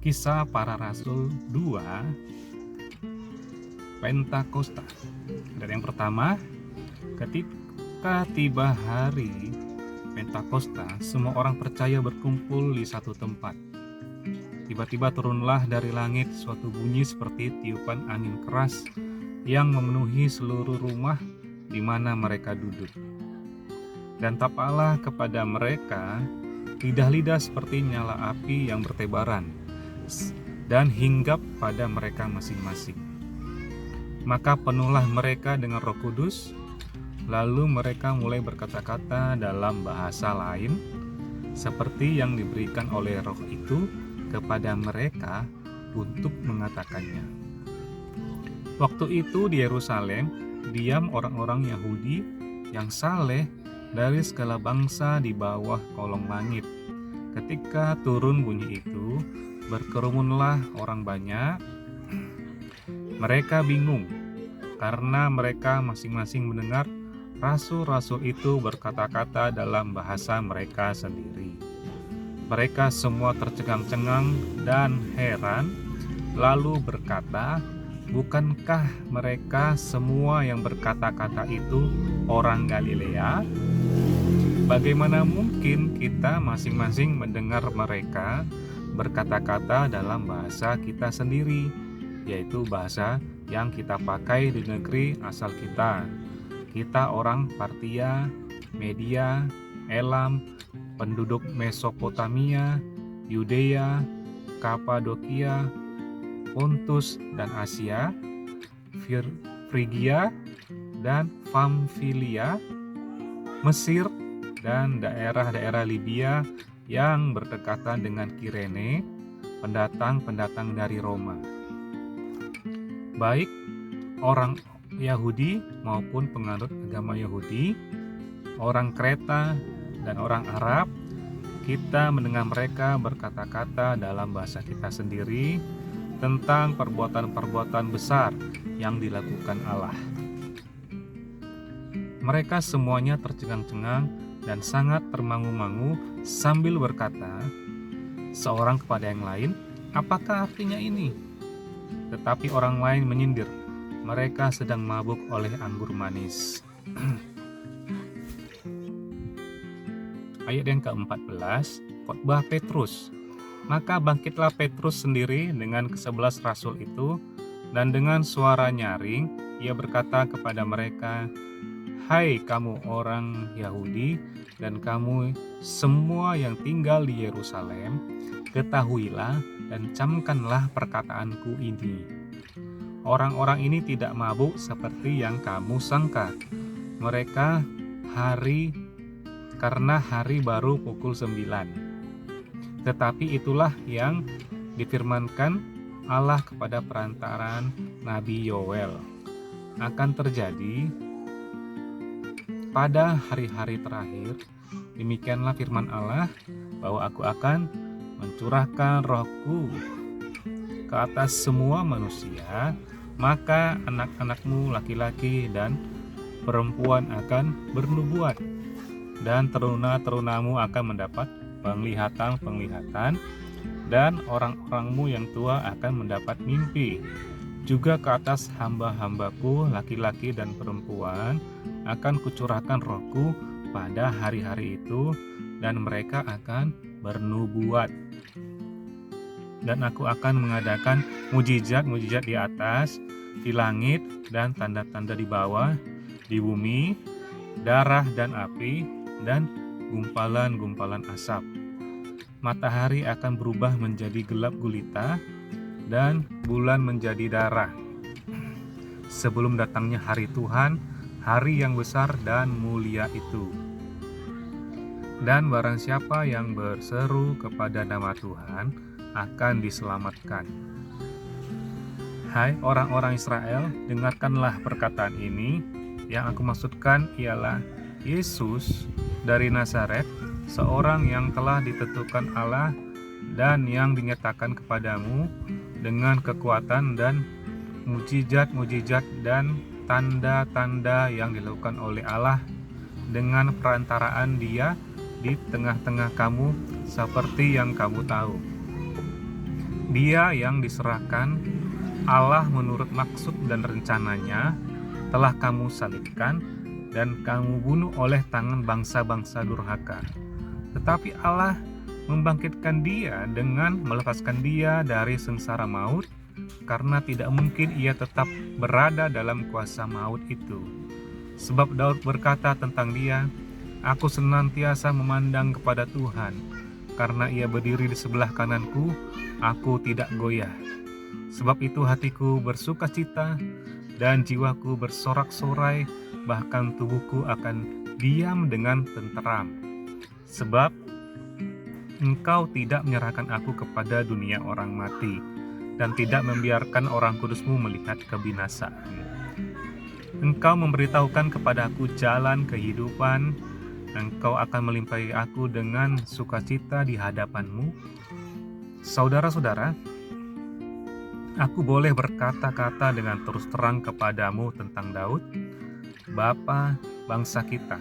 Kisah Para Rasul 2 Pentakosta. Dan yang pertama, ketika tiba hari Pentakosta, semua orang percaya berkumpul di satu tempat. Tiba-tiba turunlah dari langit suatu bunyi seperti tiupan angin keras yang memenuhi seluruh rumah di mana mereka duduk. Dan tampaklah kepada mereka lidah-lidah seperti nyala api yang bertebaran dan hinggap pada mereka masing-masing. Maka penuhlah mereka dengan Roh Kudus, lalu mereka mulai berkata-kata dalam bahasa lain seperti yang diberikan oleh Roh itu kepada mereka untuk mengatakannya. Waktu itu di Yerusalem diam orang-orang Yahudi yang saleh dari segala bangsa di bawah kolong langit. Ketika turun bunyi itu, berkerumunlah orang banyak. Mereka bingung karena mereka masing-masing mendengar rasul-rasul itu berkata-kata dalam bahasa mereka sendiri. Mereka semua tercengang-cengang dan heran, lalu berkata, "Bukankah mereka semua yang berkata-kata itu orang Galilea? Bagaimana mungkin kita masing-masing mendengar mereka berkata-kata dalam bahasa kita sendiri, yaitu bahasa yang kita pakai di negeri asal kita? Kita orang Partia, Media, Elam, penduduk Mesopotamia, Yudea, Kapadokia, Pontus dan Asia, Frigia dan Pamfilia, Mesir dan daerah-daerah Libya yang berdekatan dengan Kirene, pendatang-pendatang dari Roma. Baik orang Yahudi maupun penganut agama Yahudi, orang Kreta dan orang Arab, kita mendengar mereka berkata-kata dalam bahasa kita sendiri tentang perbuatan-perbuatan besar yang dilakukan Allah. Mereka semuanya tercengang-cengang dan sangat termangu-mangu sambil berkata, seorang kepada yang lain, "Apakah artinya ini?" Tetapi orang lain menyindir, mereka sedang mabuk oleh anggur manis. Ayat yang ke-14, khotbah Petrus. Maka bangkitlah Petrus sendiri dengan ke-11 rasul itu, dan dengan suara nyaring ia berkata kepada mereka, "Hai kamu orang Yahudi dan kamu semua yang tinggal di Yerusalem, ketahuilah dan camkanlah perkataanku ini. Orang-orang ini tidak mabuk seperti yang kamu sangka. Mereka karena hari baru pukul 9. Tetapi itulah yang difirmankan Allah kepada perantaraan Nabi Yoel. Akan terjadi pada hari-hari terakhir, demikianlah firman Allah, bahwa aku akan mencurahkan rohku ke atas semua manusia, maka anak-anakmu laki-laki dan perempuan akan bernubuat, dan teruna-terunamu akan mendapat penglihatan-penglihatan, dan orang-orangmu yang tua akan mendapat mimpi. Juga ke atas hamba-hambaku laki-laki dan perempuan akan kucurahkan rohku pada hari-hari itu, dan mereka akan bernubuat. Dan aku akan mengadakan mujizat-mujizat di atas, di langit, dan tanda-tanda di bawah, di bumi, darah dan api, dan gumpalan-gumpalan asap. Matahari akan berubah menjadi gelap gulita, dan bulan menjadi darah, sebelum datangnya hari Tuhan, hari yang besar dan mulia itu. Dan barang siapa yang berseru kepada nama Tuhan akan diselamatkan. Hai orang-orang Israel, dengarkanlah perkataan ini. Yang aku maksudkan ialah Yesus dari Nazaret, seorang yang telah ditentukan Allah dan yang dinyatakan kepadamu dengan kekuatan dan mujizat-mujizat dan tanda-tanda yang dilakukan oleh Allah dengan perantaraan Dia di tengah-tengah kamu, seperti yang kamu tahu. Dia yang diserahkan Allah menurut maksud dan rencananya telah kamu salibkan dan kamu bunuh oleh tangan bangsa-bangsa durhaka. Tetapi Allah membangkitkan dia dengan melepaskan dia dari sengsara maut, karena tidak mungkin ia tetap berada dalam kuasa maut itu. Sebab Daud berkata tentang dia, "Aku senantiasa memandang kepada Tuhan, karena ia berdiri di sebelah kananku, aku tidak goyah. Sebab itu hatiku bersuka cita dan jiwaku bersorak-sorai, bahkan tubuhku akan diam dengan tenteram. Sebab Engkau tidak menyerahkan aku kepada dunia orang mati, dan tidak membiarkan orang kudusmu melihat kebinasaan. Engkau memberitahukan kepadaku jalan kehidupan, Engkau akan melimpahi aku dengan sukacita di hadapanmu." Saudara-saudara, aku boleh berkata-kata dengan terus terang kepadamu tentang Daud, bapa bangsa kita.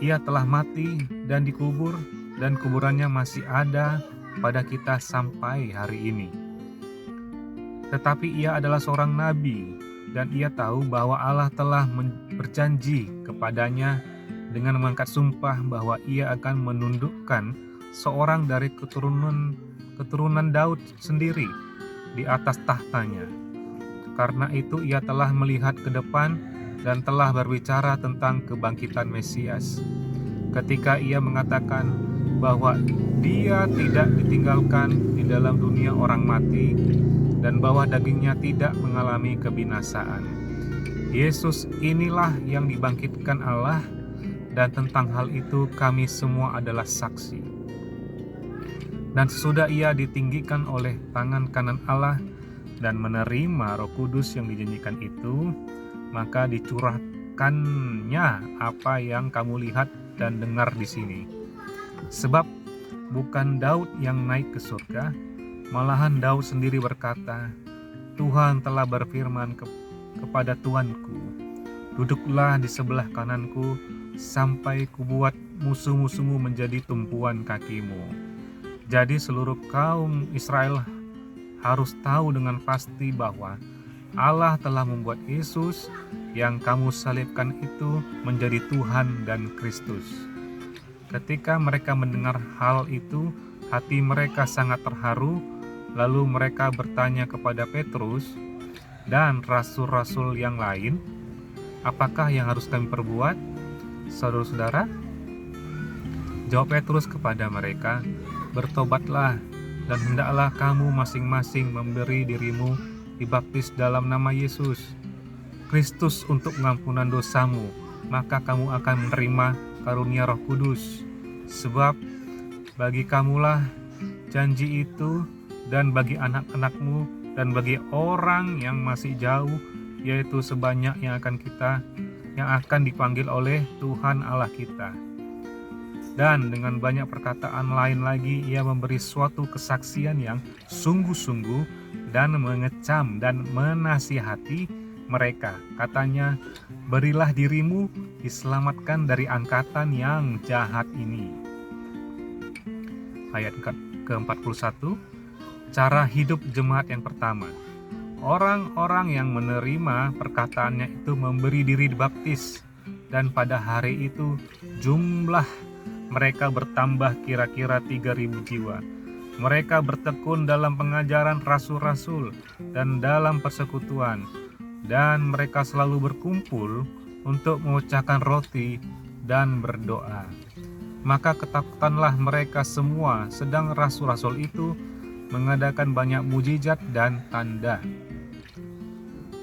Ia telah mati dan dikubur, dan kuburannya masih ada pada kita sampai hari ini. Tetapi ia adalah seorang nabi, dan ia tahu bahwa Allah telah berjanji kepadanya dengan mengangkat sumpah bahwa ia akan menundukkan seorang dari keturunan Daud sendiri di atas tahtanya. Karena itu ia telah melihat ke depan dan telah berbicara tentang kebangkitan Mesias, ketika ia mengatakan bahwa dia tidak ditinggalkan di dalam dunia orang mati, dan bahwa dagingnya tidak mengalami kebinasaan. Yesus inilah yang dibangkitkan Allah, dan tentang hal itu kami semua adalah saksi. Dan sesudah ia ditinggikan oleh tangan kanan Allah dan menerima Roh Kudus yang dijanjikan itu, maka dicurahkannya apa yang kamu lihat dan dengar di sini. Sebab bukan Daud yang naik ke surga, malahan Daud sendiri berkata, "Tuhan telah berfirman kepada Tuanku, duduklah di sebelah kananku sampai kubuat musuh-musuhmu menjadi tumpuan kakimu." Jadi seluruh kaum Israel harus tahu dengan pasti bahwa Allah telah membuat Yesus yang kamu salibkan itu menjadi Tuhan dan Kristus. Ketika mereka mendengar hal itu, hati mereka sangat terharu. Lalu mereka bertanya kepada Petrus dan rasul-rasul yang lain, "Apakah yang harus kami perbuat, saudara-saudara?" Jawab Petrus kepada mereka, "Bertobatlah, dan hendaklah kamu masing-masing memberi dirimu dibaptis dalam nama Yesus Kristus untuk pengampunan dosamu, maka kamu akan menerima karunia Roh Kudus. Sebab bagi kamulah janji itu, dan bagi anak-anakmu, dan bagi orang yang masih jauh, yaitu sebanyak yang akan dipanggil oleh Tuhan Allah kita." Dan dengan banyak perkataan lain lagi ia memberi suatu kesaksian yang sungguh-sungguh dan mengecam dan menasihati mereka. Katanya, "Berilah dirimu diselamatkan dari angkatan yang jahat ini." Ayat ke-41, cara hidup jemaat yang pertama. Orang-orang yang menerima perkataannya itu memberi diri dibaptis, dan pada hari itu jumlah mereka bertambah kira-kira 3.000 jiwa. Mereka bertekun dalam pengajaran rasul-rasul dan dalam persekutuan, dan mereka selalu berkumpul untuk memecahkan roti dan berdoa. Maka ketakutanlah mereka semua, sedang rasul-rasul itu mengadakan banyak mujizat dan tanda.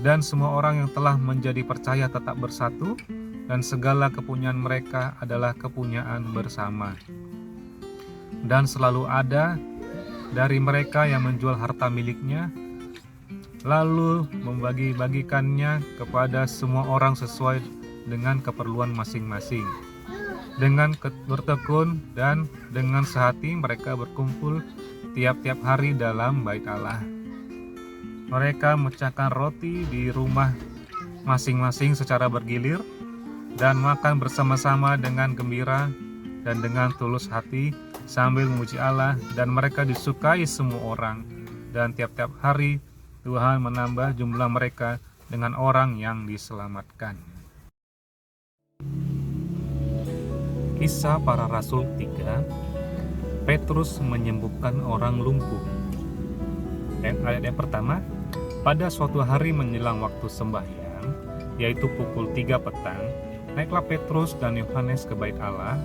Dan semua orang yang telah menjadi percaya tetap bersatu, dan segala kepunyaan mereka adalah kepunyaan bersama. Dan selalu ada dari mereka yang menjual harta miliknya, lalu membagi-bagikannya kepada semua orang sesuai dengan keperluan masing-masing. Dengan bertekun dan dengan sehati mereka berkumpul tiap-tiap hari dalam bait Allah. Mereka memecahkan roti di rumah masing-masing secara bergilir, dan makan bersama-sama dengan gembira dan dengan tulus hati sambil memuji Allah, dan mereka disukai semua orang. dan tiap-tiap hari Tuhan menambah jumlah mereka dengan orang yang diselamatkan. Kisah Para Rasul 3, Petrus menyembuhkan orang lumpuh. Ayat yang pertama, pada suatu hari menjelang waktu sembahyang, yaitu pukul 3 petang, naiklah Petrus dan Yohanes ke bait Allah.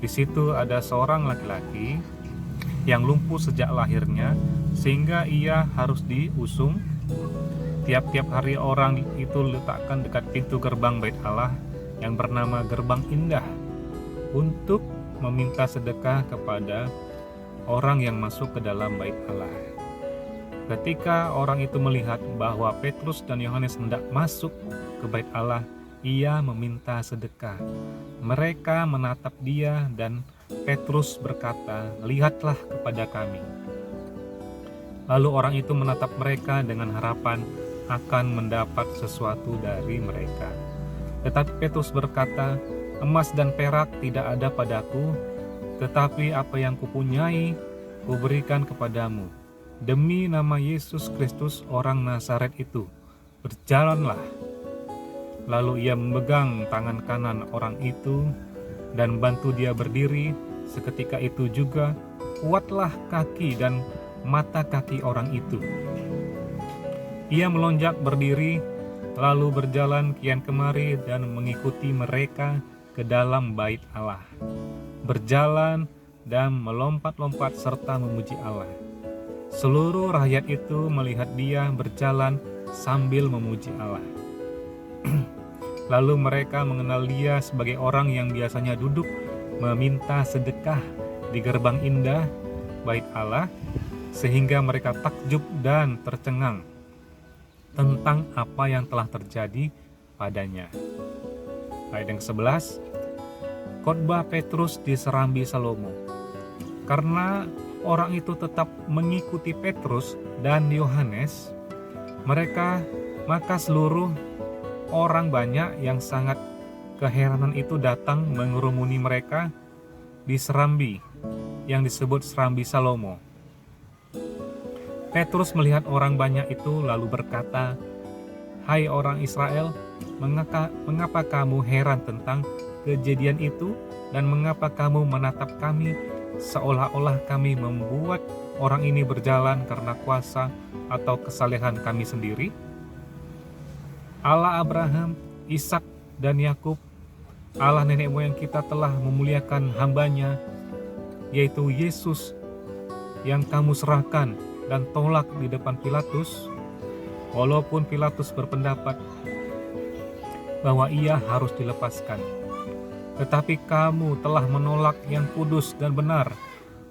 Di situ ada seorang laki-laki yang lumpuh sejak lahirnya, sehingga ia harus diusung. Tiap-tiap hari orang itu letakkan dekat pintu gerbang bait Allah yang bernama Gerbang Indah untuk meminta sedekah kepada orang yang masuk ke dalam bait Allah. Ketika orang itu melihat bahwa Petrus dan Yohanes hendak masuk ke bait Allah, ia meminta sedekah. Mereka menatap dia dan Petrus berkata, "Lihatlah kepada kami." Lalu orang itu menatap mereka dengan harapan akan mendapat sesuatu dari mereka. Tetapi Petrus berkata, "Emas dan perak tidak ada padaku, tetapi apa yang kupunyai kuberikan kepadamu. Demi nama Yesus Kristus orang Nazaret itu, berjalanlah." Lalu ia memegang tangan kanan orang itu dan bantu dia berdiri. Seketika itu juga kuatlah kaki dan mata kaki orang itu. Ia melonjak berdiri, lalu berjalan kian kemari dan mengikuti mereka ke dalam bait Allah, berjalan dan melompat-lompat serta memuji Allah. Seluruh rakyat itu melihat dia berjalan sambil memuji Allah. Lalu mereka mengenal dia sebagai orang yang biasanya duduk meminta sedekah di gerbang indah bait Allah, sehingga mereka takjub dan tercengang tentang apa yang telah terjadi padanya. Ayat yang ke-11, khotbah Petrus di Serambi Salomo. Karena orang itu tetap mengikuti Petrus dan Yohanes, maka seluruh orang banyak yang sangat keheranan itu datang mengerumuni mereka di Serambi yang disebut Serambi Salomo. Petrus melihat orang banyak itu lalu berkata, "Hai orang Israel, mengapa kamu heran tentang kejadian itu, dan mengapa kamu menatap kami seolah-olah kami membuat orang ini berjalan karena kuasa atau kesalehan kami sendiri? Allah Abraham, Ishak, dan Yakub, Allah nenek moyang kita telah memuliakan hambanya, yaitu Yesus, yang kamu serahkan dan tolak di depan Pilatus, walaupun Pilatus berpendapat bahwa ia harus dilepaskan. Tetapi kamu telah menolak yang kudus dan benar,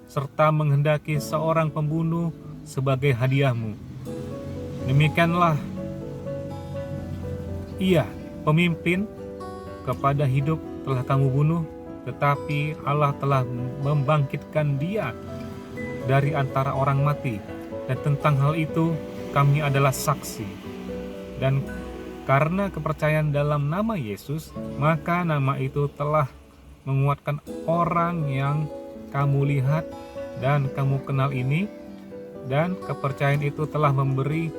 serta menghendaki seorang pembunuh sebagai hadiahmu. Demikianlah ia, pemimpin kepada hidup, telah kamu bunuh, tetapi Allah telah membangkitkan dia dari antara orang mati, dan tentang hal itu kami adalah saksi. Dan karena kepercayaan dalam nama Yesus, maka nama itu telah menguatkan orang yang kamu lihat dan kamu kenal ini, dan kepercayaan itu telah memberi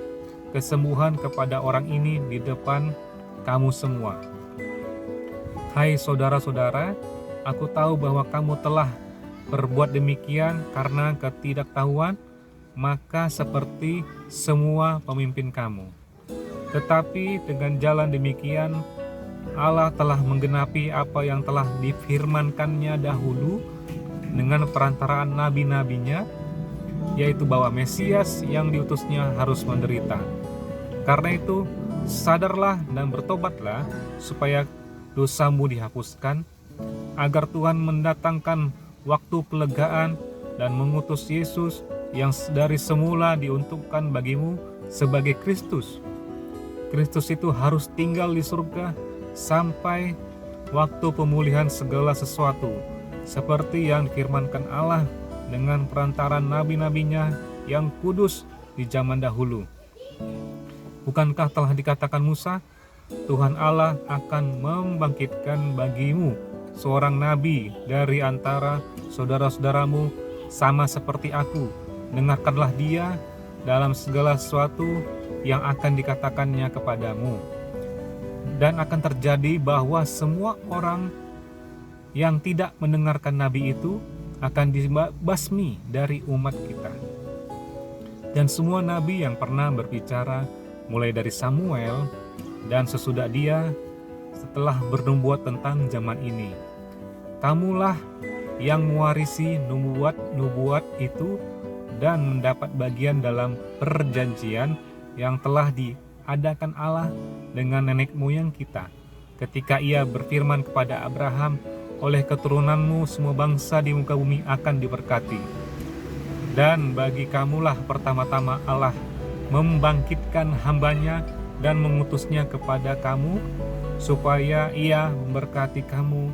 kesembuhan kepada orang ini di depan kamu semua. Hai saudara-saudara, aku tahu bahwa kamu telah berbuat demikian karena ketidaktahuan, maka seperti semua pemimpin kamu. Tetapi dengan jalan demikian, Allah telah menggenapi apa yang telah difirmankannya dahulu dengan perantaraan nabi-nabinya, yaitu bahwa Mesias yang diutusnya harus menderita. Karena itu, sadarlah dan bertobatlah supaya dosamu dihapuskan, agar Tuhan mendatangkan waktu pelegaan dan mengutus Yesus yang dari semula diuntukkan bagimu sebagai Kristus. Kristus itu harus tinggal di surga sampai waktu pemulihan segala sesuatu, seperti yang difirmankan Allah dengan perantaran nabi-nabinya yang kudus di zaman dahulu. Bukankah telah dikatakan Musa, Tuhan Allah akan membangkitkan bagimu seorang nabi dari antara saudara-saudaramu, sama seperti aku. Dengarkanlah dia, dalam segala sesuatu yang akan dikatakannya kepadamu. Dan akan terjadi bahwa semua orang yang tidak mendengarkan nabi itu akan dibasmi dari umat kita. Dan semua nabi yang pernah berbicara, mulai dari Samuel dan sesudah dia, setelah bernubuat tentang zaman ini, kamulah yang mewarisi nubuat itu dan mendapat bagian dalam perjanjian yang telah diadakan Allah dengan nenek moyang kita, ketika ia berfirman kepada Abraham, oleh keturunanmu semua bangsa di muka bumi akan diberkati. Dan bagi kamulah pertama-tama Allah membangkitkan hambanya dan mengutusnya kepada kamu, supaya ia memberkati kamu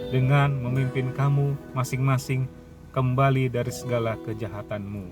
dengan memimpin kamu masing-masing kembali dari segala kejahatanmu.